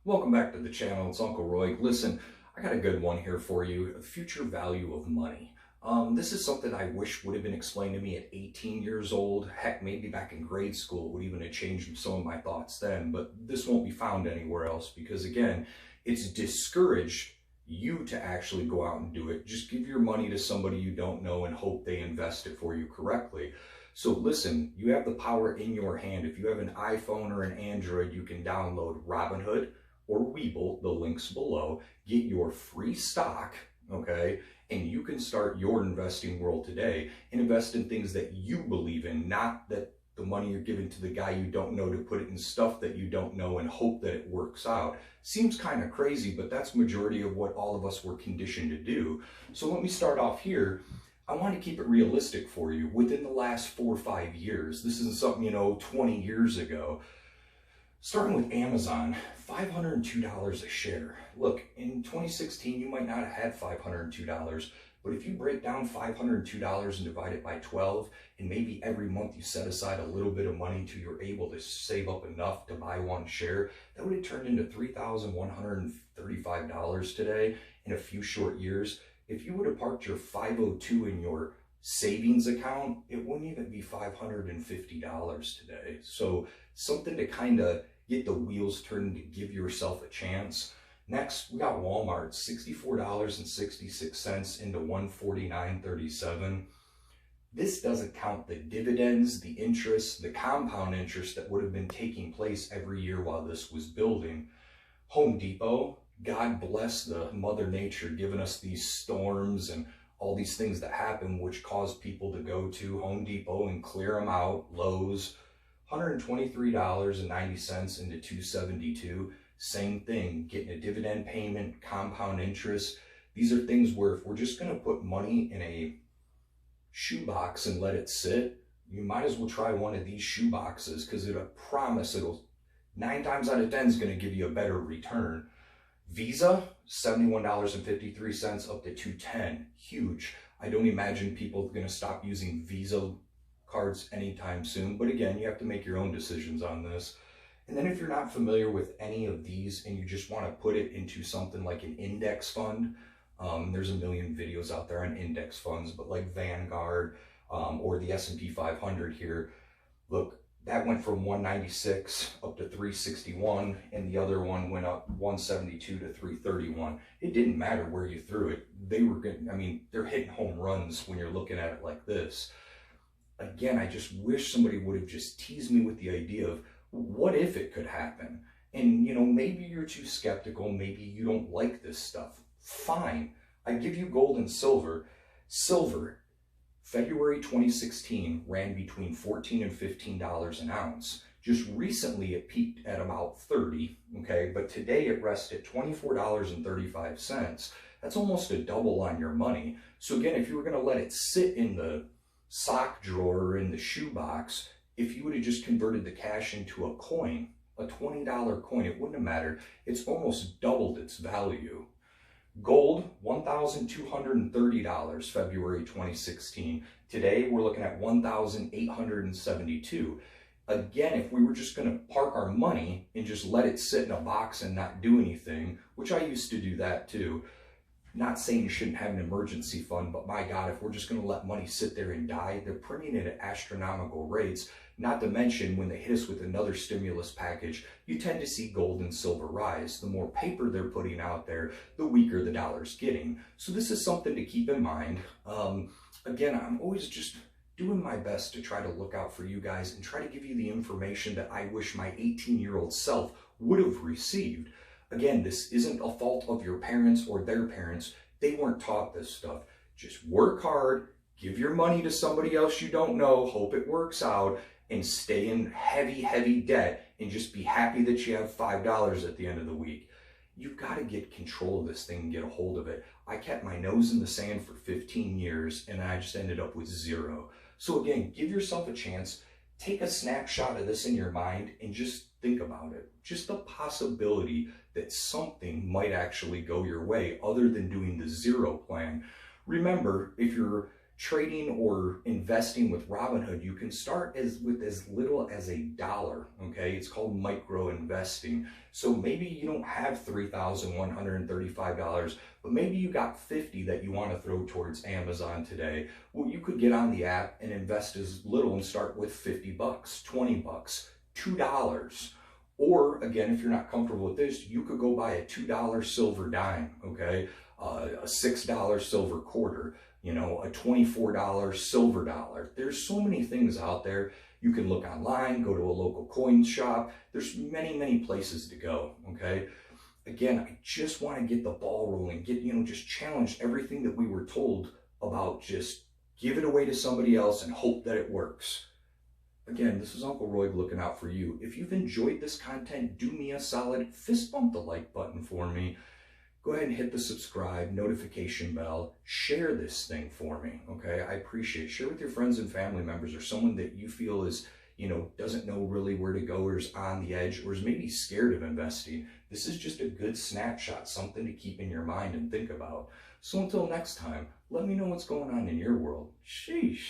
Welcome back to the channel. It's Uncle Roig. Listen, I got a good one here for you. The future value of money. This is something I wish would have been explained to me at 18 years old. Heck, maybe back in grade school would even have changed some of my thoughts then. But this won't be found anywhere else because, again, it's discouraged you to actually go out and do it. Just give your money to somebody you don't know and hope they invest it for you correctly. So listen, you have the power in your hand. If you have an iPhone or an Android, you can download Robinhood or Webull, the links below, get your free stock, okay? And you can start your investing world today and invest in things that you believe in, not that the money you're giving to the guy you don't know to put it in stuff that you don't know and hope that it works out. Seems kind of crazy, but that's majority of what all of us were conditioned to do. So let me start off here. I want to keep it realistic for you. Within the last 4 or 5 years, this isn't something, 20 years ago. Starting with Amazon, $502 a share. Look, in 2016, you might not have had $502, but if you break down $502 and divide it by 12, and maybe every month you set aside a little bit of money till you're able to save up enough to buy one share, that would have turned into $3,135 today in a few short years. If you would have parked your 502 in your savings account, it wouldn't even be $550 today. So something to kind of get the wheels turning to give yourself a chance. Next, we got Walmart, $64.66 into $149.37. This doesn't count the dividends, the interest, the compound interest that would have been taking place every year while this was building. Home Depot, God bless the Mother Nature giving us these storms and all these things that happen which cause people to go to Home Depot and clear them out. Lowe's, $123.90 into $272. Same thing, getting a dividend payment, compound interest. These are things where if we're just going to put money in a shoebox and let it sit, you might as well try one of these shoe boxes because I promise it'll 9 times out of 10 is going to give you a better return. Visa, $71.53 up to $210. Huge. I don't imagine people are going to stop using Visa cards anytime soon. But again, you have to make your own decisions on this. And then if you're not familiar with any of these and you just want to put it into something like an index fund, there's a million videos out there on index funds, but like Vanguard or the S&P 500 here, look, that went from 196 up to 361, and the other one went up 172 to 331. It didn't matter where you threw it. They were good. I mean, they're hitting home runs when you're looking at it like this. Again, I just wish somebody would have just teased me with the idea of what if it could happen? And, maybe you're too skeptical. Maybe you don't like this stuff. Fine. I give you gold and silver. Silver, February 2016 ran between $14 and $15 an ounce. Just recently it peaked at about 30, okay? But today it rests at $24.35. That's almost a double on your money. So again, if you were gonna let it sit in the sock drawer or in the shoebox, if you would have just converted the cash into a coin, a $20 coin, it wouldn't have mattered. It's almost doubled its value. Gold, $1,230, February 2016. Today, we're looking at $1,872. Again, if we were just going to park our money and just let it sit in a box and not do anything, which I used to do that too. Not saying you shouldn't have an emergency fund, but my God, if we're just going to let money sit there and die, they're printing it at astronomical rates. Not to mention, when they hit us with another stimulus package, you tend to see gold and silver rise. The more paper they're putting out there, the weaker the dollar's getting. So this is something to keep in mind. Again, I'm always just doing my best to try to look out for you guys and try to give you the information that I wish my 18-year-old self would have received. Again, this isn't a fault of your parents or their parents. They weren't taught this stuff. Just work hard, give your money to somebody else you don't know, hope it works out, and stay in heavy, heavy debt and just be happy that you have $5 at the end of the week. You've got to get control of this thing and get a hold of it. I kept my nose in the sand for 15 years and I just ended up with zero. So again, give yourself a chance. Take a snapshot of this in your mind and just think about it. Just the possibility that something might actually go your way other than doing the zero plan. Remember, if you're trading or investing with Robinhood, you can start with as little as $1, okay? It's called micro investing. So maybe you don't have $3,135, but maybe you got 50 that you want to throw towards Amazon today. Well, you could get on the app and invest as little and start with 50 bucks, 20 bucks, $2. Or again, if you're not comfortable with this, you could go buy a $2 silver dime, okay? A $6 silver quarter, you know, a $24 silver dollar. There's so many things out there. You can look online, go to a local coin shop. There's many, many places to go, okay? Again, I just want to get the ball rolling, just challenge everything that we were told about, just give it away to somebody else and hope that it works. Again, this is Uncle Roig looking out for you. If you've enjoyed this content, do me a solid, fist bump the like button for me. Go ahead and hit the subscribe, notification bell, share this thing for me, okay? I appreciate it. Share with your friends and family members, or someone that you feel is, doesn't know really where to go, or is on the edge, or is maybe scared of investing. This is just a good snapshot, something to keep in your mind and think about. So until next time, let me know what's going on in your world. Sheesh.